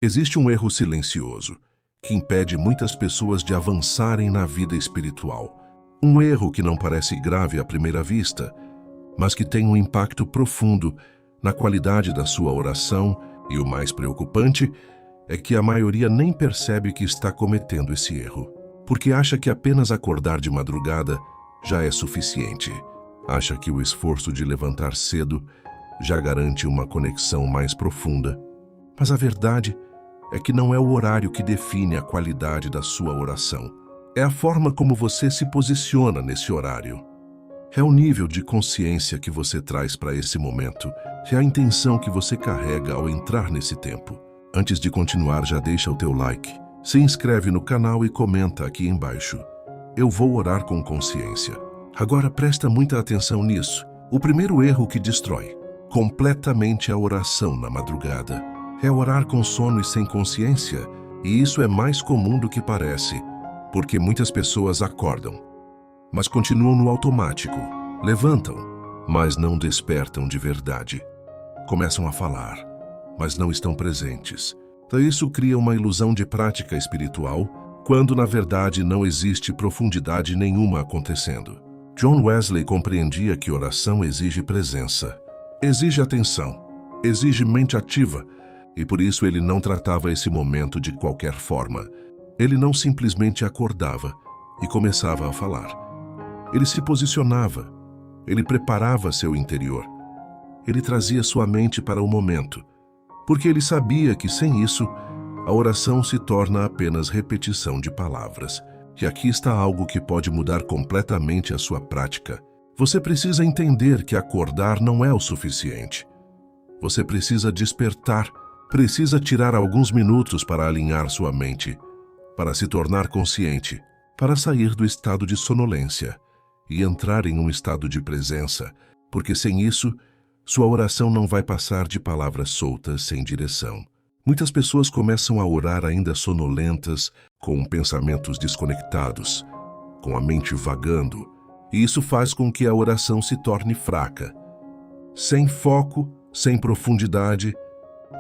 Existe um erro silencioso que impede muitas pessoas de avançarem na vida espiritual. Um erro que não parece grave à primeira vista, mas que tem um impacto profundo na qualidade da sua oração, e o mais preocupante é que a maioria nem percebe que está cometendo esse erro, porque acha que apenas acordar de madrugada já é suficiente. Acha que o esforço de levantar cedo já garante uma conexão mais profunda. Mas a verdade é que não é o horário que define a qualidade da sua oração. É a forma como você se posiciona nesse horário. É o nível de consciência que você traz para esse momento. É a intenção que você carrega ao entrar nesse tempo. Antes de continuar, já deixa o teu like, se inscreve no canal e comenta aqui embaixo. Eu vou orar com consciência. Agora presta muita atenção nisso. O primeiro erro que destrói completamente a oração na madrugada é orar com sono e sem consciência, e isso é mais comum do que parece, porque muitas pessoas acordam, mas continuam no automático, levantam, mas não despertam de verdade. Começam a falar, mas não estão presentes. Então isso cria uma ilusão de prática espiritual, quando na verdade não existe profundidade nenhuma acontecendo. John Wesley compreendia que oração exige presença, exige atenção, exige mente ativa, e por isso ele não tratava esse momento de qualquer forma. Ele não simplesmente acordava e começava a falar. Ele se posicionava, ele preparava seu interior, ele trazia sua mente para o momento, porque ele sabia que sem isso, a oração se torna apenas repetição de palavras. E aqui está algo que pode mudar completamente a sua prática. Você precisa entender que acordar não é o suficiente. Você precisa despertar, precisa tirar alguns minutos para alinhar sua mente, para se tornar consciente, para sair do estado de sonolência e entrar em um estado de presença, porque sem isso, sua oração não vai passar de palavras soltas sem direção. Muitas pessoas começam a orar ainda sonolentas, com pensamentos desconectados, com a mente vagando, e isso faz com que a oração se torne fraca, sem foco, sem profundidade,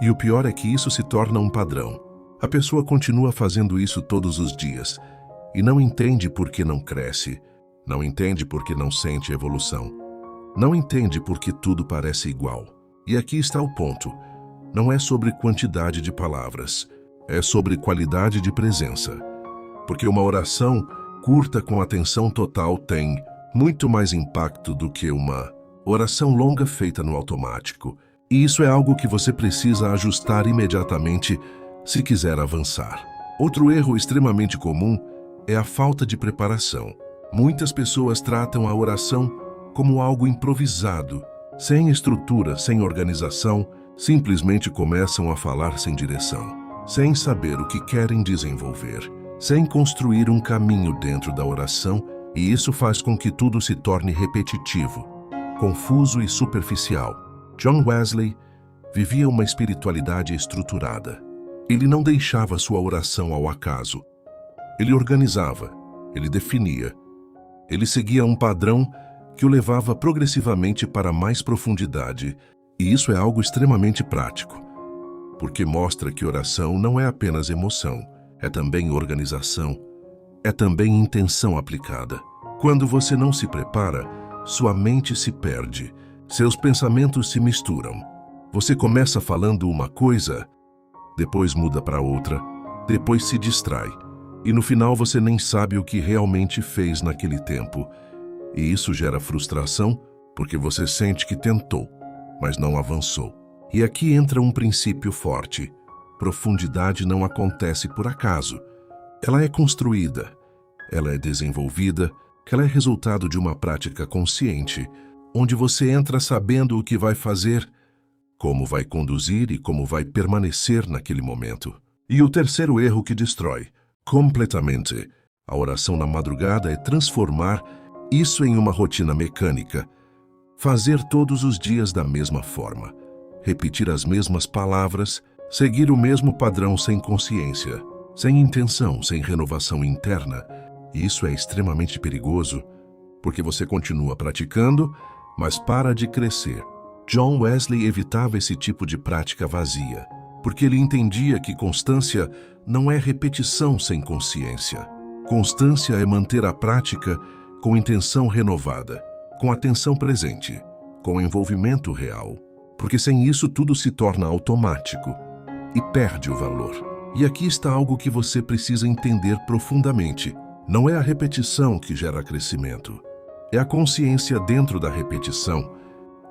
e o pior é que isso se torna um padrão. A pessoa continua fazendo isso todos os dias, e não entende por que não cresce, não entende por que não sente evolução, não entende por que tudo parece igual. E aqui está o ponto. Não é sobre quantidade de palavras, é sobre qualidade de presença. Porque uma oração curta com atenção total tem muito mais impacto do que uma oração longa feita no automático. E isso é algo que você precisa ajustar imediatamente se quiser avançar. Outro erro extremamente comum é a falta de preparação. Muitas pessoas tratam a oração como algo improvisado, sem estrutura, sem organização, simplesmente começam a falar sem direção, sem saber o que querem desenvolver, sem construir um caminho dentro da oração, e isso faz com que tudo se torne repetitivo, confuso e superficial. John Wesley vivia uma espiritualidade estruturada. Ele não deixava sua oração ao acaso. Ele organizava, ele definia, ele seguia um padrão que o levava progressivamente para mais profundidade. E isso é algo extremamente prático, porque mostra que oração não é apenas emoção, é também organização, é também intenção aplicada. Quando você não se prepara, sua mente se perde, seus pensamentos se misturam. Você começa falando uma coisa, depois muda para outra, depois se distrai, e no final você nem sabe o que realmente fez naquele tempo. E isso gera frustração, porque você sente que tentou, mas não avançou. E aqui entra um princípio forte. Profundidade não acontece por acaso. Ela é construída, ela é desenvolvida, ela é resultado de uma prática consciente, onde você entra sabendo o que vai fazer, como vai conduzir e como vai permanecer naquele momento. E o terceiro erro que destrói completamente a oração na madrugada é transformar isso em uma rotina mecânica. Fazer todos os dias da mesma forma, repetir as mesmas palavras, seguir o mesmo padrão sem consciência, sem intenção, sem renovação interna. E isso é extremamente perigoso, porque você continua praticando, mas para de crescer. John Wesley evitava esse tipo de prática vazia, porque ele entendia que constância não é repetição sem consciência. Constância é manter a prática com intenção renovada, com atenção presente, com envolvimento real, porque sem isso tudo se torna automático e perde o valor. E aqui está algo que você precisa entender profundamente. Não é a repetição que gera crescimento, é a consciência dentro da repetição,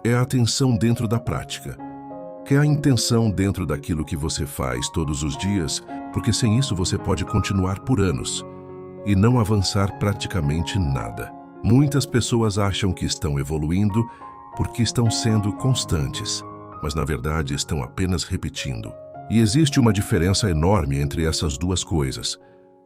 é a atenção dentro da prática, é a intenção dentro daquilo que você faz todos os dias, porque sem isso você pode continuar por anos e não avançar praticamente nada. Muitas pessoas acham que estão evoluindo porque estão sendo constantes, mas na verdade estão apenas repetindo. E existe uma diferença enorme entre essas duas coisas.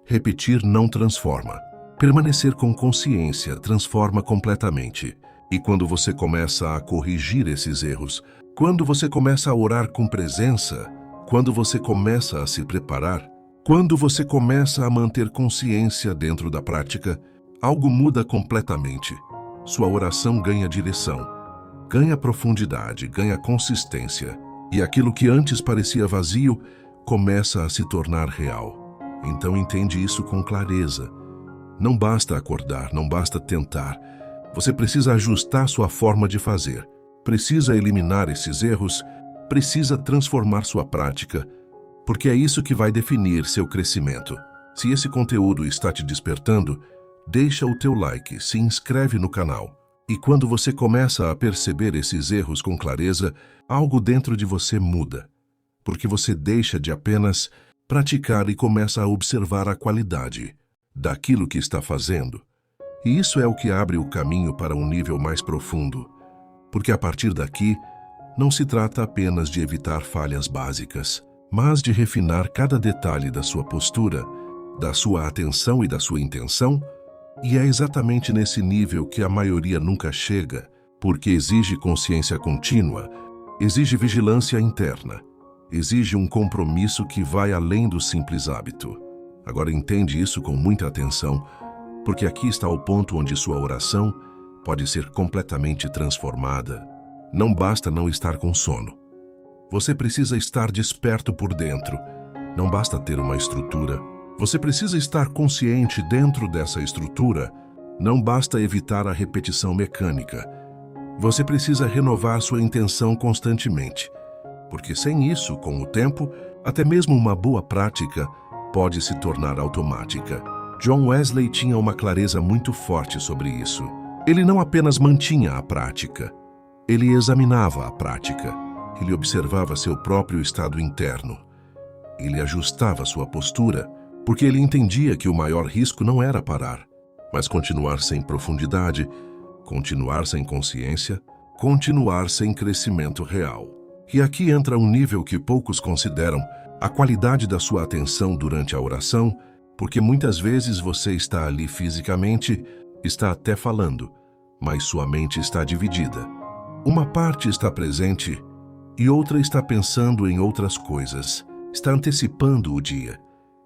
Repetir não transforma. Permanecer com consciência transforma completamente. E quando você começa a corrigir esses erros, quando você começa a orar com presença, quando você começa a se preparar, quando você começa a manter consciência dentro da prática, algo muda completamente. Sua oração ganha direção, ganha profundidade, ganha consistência. E aquilo que antes parecia vazio começa a se tornar real. Então entende isso com clareza. Não basta acordar, não basta tentar. Você precisa ajustar sua forma de fazer. Precisa eliminar esses erros, precisa transformar sua prática, porque é isso que vai definir seu crescimento. Se esse conteúdo está te despertando, deixa o teu like, se inscreve no canal. E quando você começa a perceber esses erros com clareza, algo dentro de você muda, porque você deixa de apenas praticar e começa a observar a qualidade daquilo que está fazendo. E isso é o que abre o caminho para um nível mais profundo, porque a partir daqui, não se trata apenas de evitar falhas básicas, mas de refinar cada detalhe da sua postura, da sua atenção e da sua intenção, e é exatamente nesse nível que a maioria nunca chega, porque exige consciência contínua, exige vigilância interna, exige um compromisso que vai além do simples hábito. Agora entende isso com muita atenção, porque aqui está o ponto onde sua oração pode ser completamente transformada. Não basta não estar com sono. Você precisa estar desperto por dentro. Não basta ter uma estrutura. Você precisa estar consciente dentro dessa estrutura. Não basta evitar a repetição mecânica. Você precisa renovar sua intenção constantemente, porque sem isso, com o tempo, até mesmo uma boa prática pode se tornar automática. John Wesley tinha uma clareza muito forte sobre isso. Ele não apenas mantinha a prática, ele examinava a prática. Ele observava seu próprio estado interno. Ele ajustava sua postura, porque ele entendia que o maior risco não era parar, mas continuar sem profundidade, continuar sem consciência, continuar sem crescimento real. E aqui entra um nível que poucos consideram, a qualidade da sua atenção durante a oração, porque muitas vezes você está ali fisicamente, está até falando, mas sua mente está dividida. Uma parte está presente e outra está pensando em outras coisas, está antecipando o dia,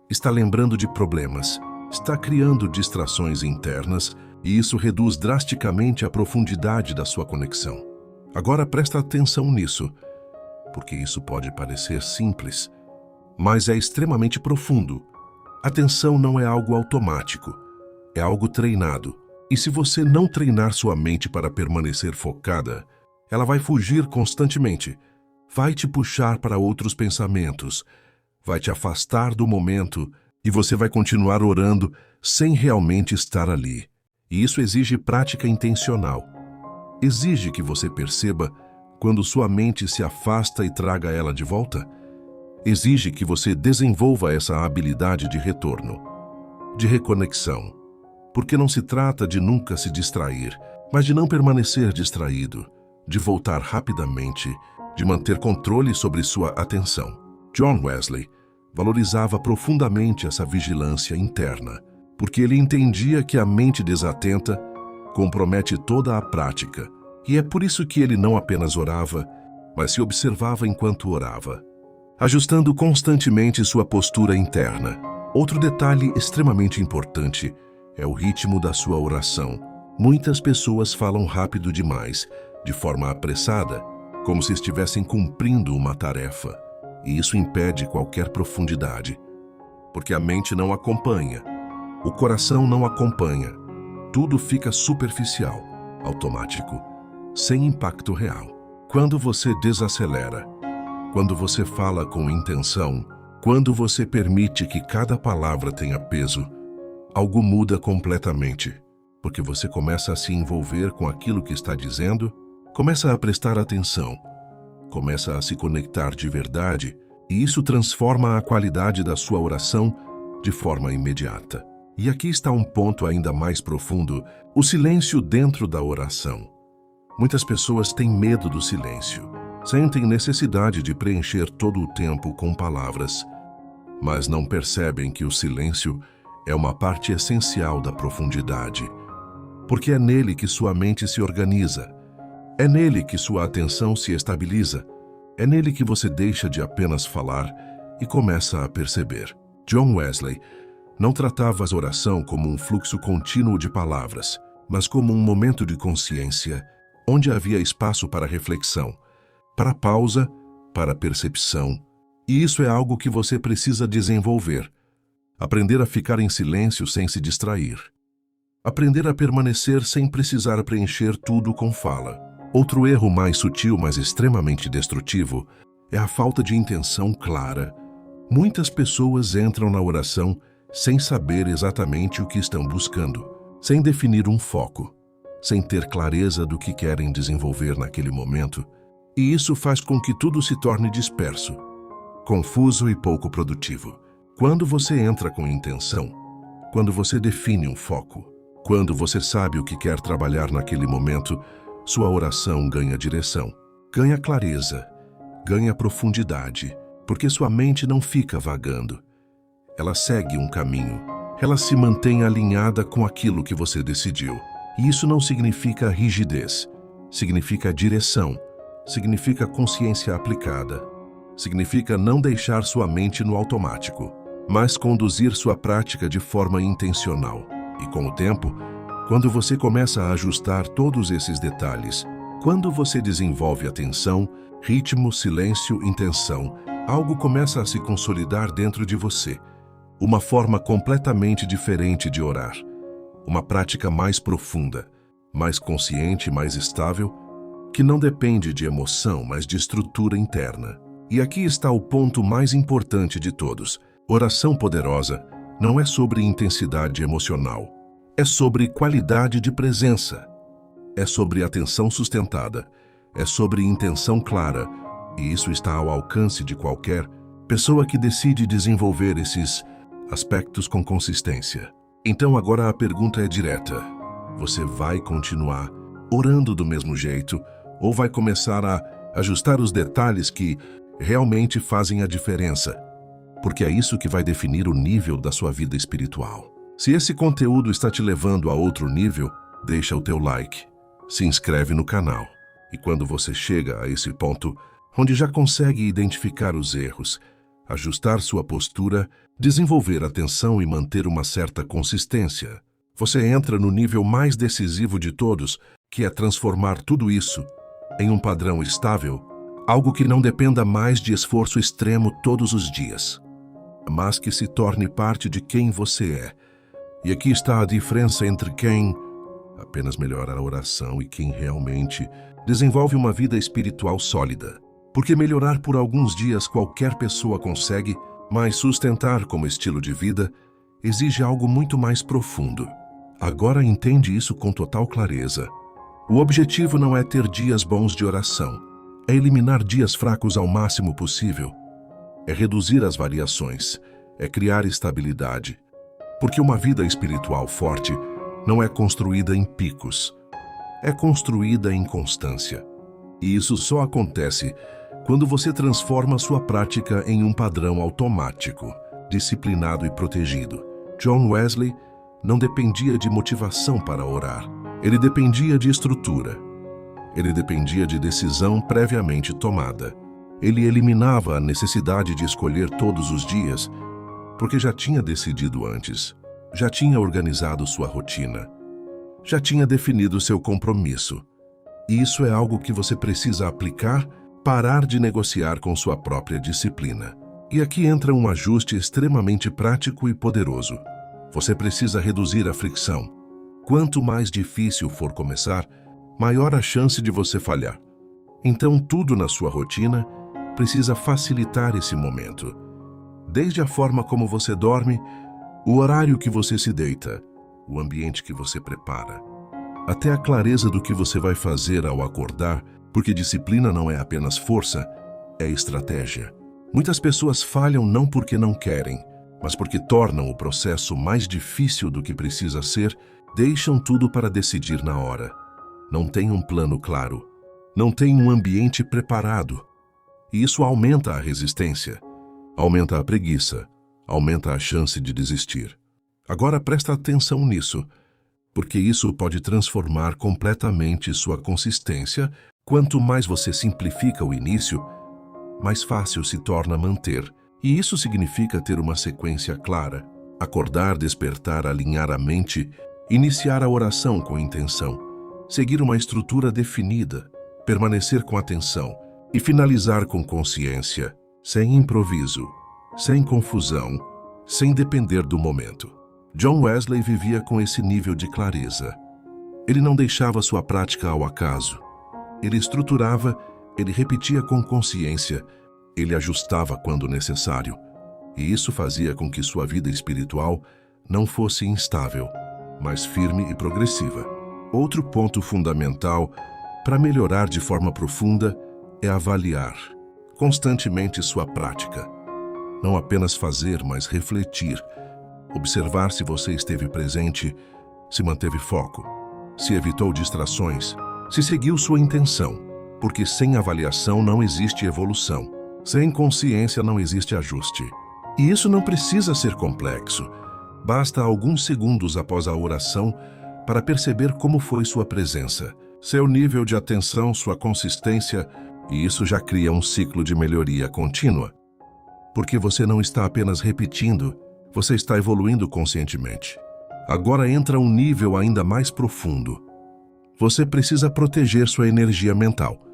está lembrando de problemas, está criando distrações internas e isso reduz drasticamente a profundidade da sua conexão. Agora presta atenção nisso, porque isso pode parecer simples, mas é extremamente profundo. Atenção não é algo automático, é algo treinado. E se você não treinar sua mente para permanecer focada, ela vai fugir constantemente, vai te puxar para outros pensamentos, vai te afastar do momento e você vai continuar orando sem realmente estar ali. E isso exige prática intencional. Exige que você perceba quando sua mente se afasta e traga ela de volta. Exige que você desenvolva essa habilidade de retorno, de reconexão. Porque não se trata de nunca se distrair, mas de não permanecer distraído, de voltar rapidamente, de manter controle sobre sua atenção. John Wesley valorizava profundamente essa vigilância interna, porque ele entendia que a mente desatenta compromete toda a prática, e é por isso que ele não apenas orava, mas se observava enquanto orava, ajustando constantemente sua postura interna. Outro detalhe extremamente importante é o ritmo da sua oração. Muitas pessoas falam rápido demais, de forma apressada, como se estivessem cumprindo uma tarefa. e isso impede qualquer profundidade, porque a mente não acompanha, o coração não acompanha, tudo fica superficial, automático, sem impacto real. Quando você desacelera, quando você fala com intenção, quando você permite que cada palavra tenha peso, algo muda completamente, porque você começa a se envolver com aquilo que está dizendo, começa a prestar atenção, começa a se conectar de verdade, e isso transforma a qualidade da sua oração de forma imediata. E aqui está um ponto ainda mais profundo: o silêncio dentro da oração. Muitas pessoas têm medo do silêncio, sentem necessidade de preencher todo o tempo com palavras, mas não percebem que o silêncio é uma parte essencial da profundidade, porque é nele que sua mente se organiza, é nele que sua atenção se estabiliza, é nele que você deixa de apenas falar e começa a perceber. John Wesley não tratava a oração como um fluxo contínuo de palavras, mas como um momento de consciência, onde havia espaço para reflexão, para pausa, para percepção. E isso é algo que você precisa desenvolver. Aprender a ficar em silêncio sem se distrair. Aprender a permanecer sem precisar preencher tudo com fala. Outro erro mais sutil, mas extremamente destrutivo, é a falta de intenção clara. Muitas pessoas entram na oração sem saber exatamente o que estão buscando, sem definir um foco, sem ter clareza do que querem desenvolver naquele momento, e isso faz com que tudo se torne disperso, confuso e pouco produtivo. Quando você entra com intenção, quando você define um foco, quando você sabe o que quer trabalhar naquele momento, sua oração ganha direção, ganha clareza, ganha profundidade, porque sua mente não fica vagando. Ela segue um caminho, ela se mantém alinhada com aquilo que você decidiu. E isso não significa rigidez, significa direção, significa consciência aplicada, significa não deixar sua mente no automático, mas conduzir sua prática de forma intencional. E com o tempo, quando você começa a ajustar todos esses detalhes, quando você desenvolve atenção, ritmo, silêncio, intenção, algo começa a se consolidar dentro de você. Uma forma completamente diferente de orar. Uma prática mais profunda, mais consciente, mais estável, que não depende de emoção, mas de estrutura interna. E aqui está o ponto mais importante de todos. Oração poderosa não é sobre intensidade emocional. É sobre qualidade de presença. É sobre atenção sustentada. É sobre intenção clara. E isso está ao alcance de qualquer pessoa que decide desenvolver esses aspectos com consistência. Então agora a pergunta é direta. Você vai continuar orando do mesmo jeito ou vai começar a ajustar os detalhes que realmente fazem a diferença? Porque é isso que vai definir o nível da sua vida espiritual. Se esse conteúdo está te levando a outro nível, deixa o teu like, se inscreve no canal. E quando você chega a esse ponto, onde já consegue identificar os erros, ajustar sua postura, desenvolver atenção e manter uma certa consistência, você entra no nível mais decisivo de todos, que é transformar tudo isso em um padrão estável, algo que não dependa mais de esforço extremo todos os dias, mas que se torne parte de quem você é. E aqui está a diferença entre quem apenas melhora a oração e quem realmente desenvolve uma vida espiritual sólida. Porque melhorar por alguns dias qualquer pessoa consegue, mas sustentar como estilo de vida exige algo muito mais profundo. Agora entende isso com total clareza. O objetivo não é ter dias bons de oração, é eliminar dias fracos ao máximo possível, é reduzir as variações, é criar estabilidade. Porque uma vida espiritual forte não é construída em picos, é construída em constância. E isso só acontece quando você transforma sua prática em um padrão automático, disciplinado e protegido. John Wesley não dependia de motivação para orar. Ele dependia de estrutura. Ele dependia de decisão previamente tomada. Ele eliminava a necessidade de escolher todos os dias, porque já tinha decidido antes, já tinha organizado sua rotina, já tinha definido seu compromisso. E isso é algo que você precisa aplicar parar de negociar com sua própria disciplina. E aqui entra um ajuste extremamente prático e poderoso. Você precisa reduzir a fricção. Quanto mais difícil for começar, maior a chance de você falhar. Então, tudo na sua rotina precisa facilitar esse momento. Desde a forma como você dorme, o horário que você se deita, o ambiente que você prepara, até a clareza do que você vai fazer ao acordar, porque disciplina não é apenas força, é estratégia. Muitas pessoas falham não porque não querem, mas porque tornam o processo mais difícil do que precisa ser, deixam tudo para decidir na hora. Não tem um plano claro, não tem um ambiente preparado. E isso aumenta a resistência, aumenta a preguiça, aumenta a chance de desistir. Agora presta atenção nisso, porque isso pode transformar completamente sua consistência. Quanto mais você simplifica o início, mais fácil se torna manter. E isso significa ter uma sequência clara. Acordar, despertar, alinhar a mente, iniciar a oração com intenção, seguir uma estrutura definida, permanecer com atenção e finalizar com consciência, sem improviso, sem confusão, sem depender do momento. John Wesley vivia com esse nível de clareza. Ele não deixava sua prática ao acaso. Ele estruturava, ele repetia com consciência, ele ajustava quando necessário. E isso fazia com que sua vida espiritual não fosse instável, mas firme e progressiva. Outro ponto fundamental para melhorar de forma profunda é avaliar constantemente sua prática. Não apenas fazer, mas refletir. Observar se você esteve presente, se manteve foco, se evitou distrações, se seguiu sua intenção, porque sem avaliação não existe evolução, sem consciência não existe ajuste. E isso não precisa ser complexo. Basta alguns segundos após a oração para perceber como foi sua presença, seu nível de atenção, sua consistência, e isso já cria um ciclo de melhoria contínua. Porque você não está apenas repetindo, você está evoluindo conscientemente. Agora entra um nível ainda mais profundo. Você precisa proteger sua energia mental,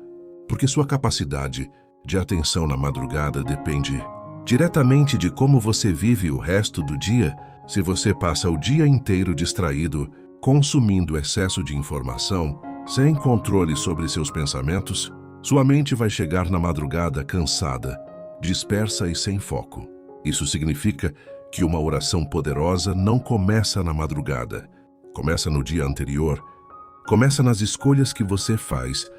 porque sua capacidade de atenção na madrugada depende diretamente de como você vive o resto do dia. Se você passa o dia inteiro distraído, consumindo excesso de informação, sem controle sobre seus pensamentos, sua mente vai chegar na madrugada cansada, dispersa e sem foco. Isso significa que uma oração poderosa não começa na madrugada, começa no dia anterior, começa nas escolhas que você faz,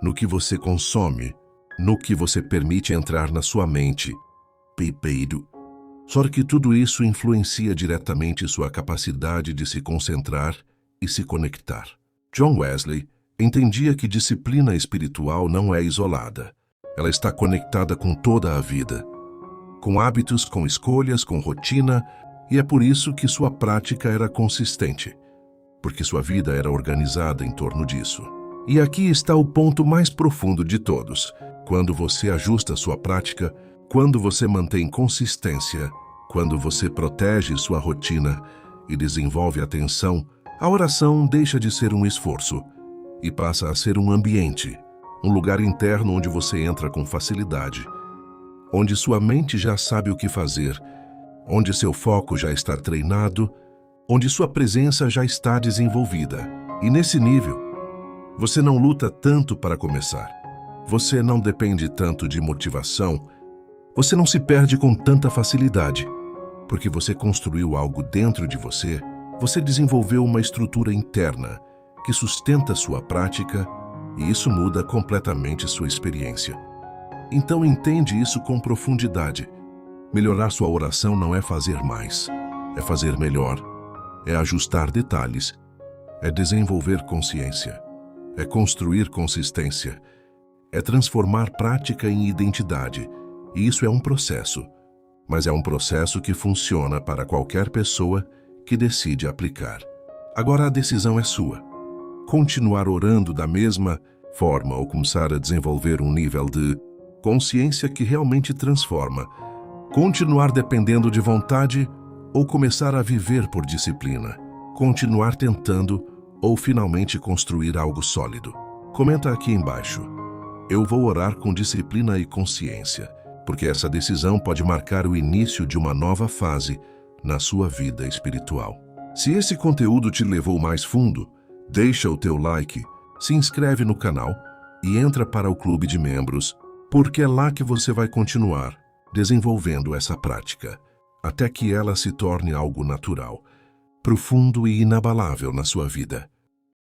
no que você consome, no que você permite entrar na sua mente. Peido. Só que tudo isso influencia diretamente sua capacidade de se concentrar e se conectar. John Wesley entendia que disciplina espiritual não é isolada. Ela está conectada com toda a vida, com hábitos, com escolhas, com rotina, e é por isso que sua prática era consistente, porque sua vida era organizada em torno disso. E aqui está o ponto mais profundo de todos. Quando você ajusta sua prática, quando você mantém consistência, quando você protege sua rotina e desenvolve atenção, a oração deixa de ser um esforço e passa a ser um ambiente, um lugar interno onde você entra com facilidade, onde sua mente já sabe o que fazer, onde seu foco já está treinado, onde sua presença já está desenvolvida. E nesse nível, você não luta tanto para começar. Você não depende tanto de motivação. Você não se perde com tanta facilidade, porque você construiu algo dentro de você. Você desenvolveu uma estrutura interna que sustenta sua prática, e isso muda completamente sua experiência. Então entende isso com profundidade. Melhorar sua oração não é fazer mais, é fazer melhor, é ajustar detalhes, é desenvolver consciência, é construir consistência, é transformar prática em identidade. E isso é um processo, mas é um processo que funciona para qualquer pessoa que decide aplicar. Agora a decisão é sua. Continuar orando da mesma forma ou começar a desenvolver um nível de consciência que realmente transforma. Continuar dependendo de vontade ou começar a viver por disciplina. Continuar tentando ou finalmente construir algo sólido. Comenta aqui embaixo. Eu vou orar com disciplina e consciência, porque essa decisão pode marcar o início de uma nova fase na sua vida espiritual. Se esse conteúdo te levou mais fundo, deixa o teu like, se inscreve no canal e entra para o clube de membros, porque é lá que você vai continuar desenvolvendo essa prática, até que ela se torne algo natural, profundo e inabalável na sua vida.